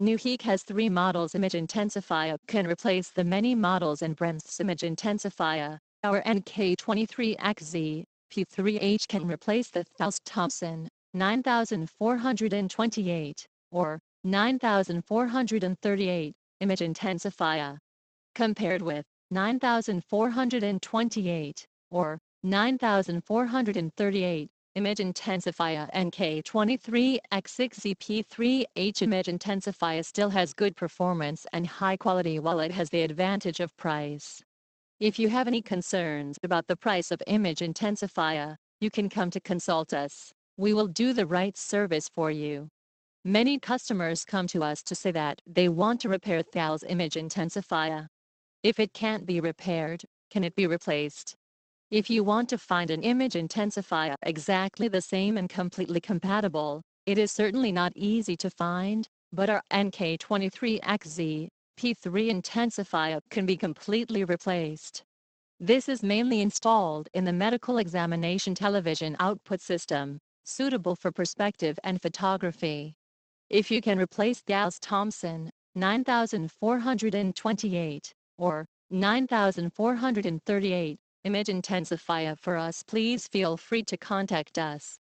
Newheek has three models. Image intensifier can replace the many models and brands. Image intensifier. Our NK23XZ P3H can replace the Thales Thomson 9428 or 9438 image intensifier, compared with 9428 or 9438 image intensifier. NK23X6ZP3H image intensifier still has good performance and high quality, while it has the advantage of price. If you have any concerns about the price of image intensifier, you can come to consult us. We will do the right service for you. Many customers come to us to say that they want to repair Thales image intensifier. If it can't be repaired, can it be replaced? If you want to find an image intensifier exactly the same and completely compatible, it is certainly not easy to find, but our NK23XZ P3 intensifier can be completely replaced. This is mainly installed in the medical examination television output system, suitable for perspective and photography. If you can replace Thales Thomson 9428 or 9438 image intensifier for us, please feel free to contact us.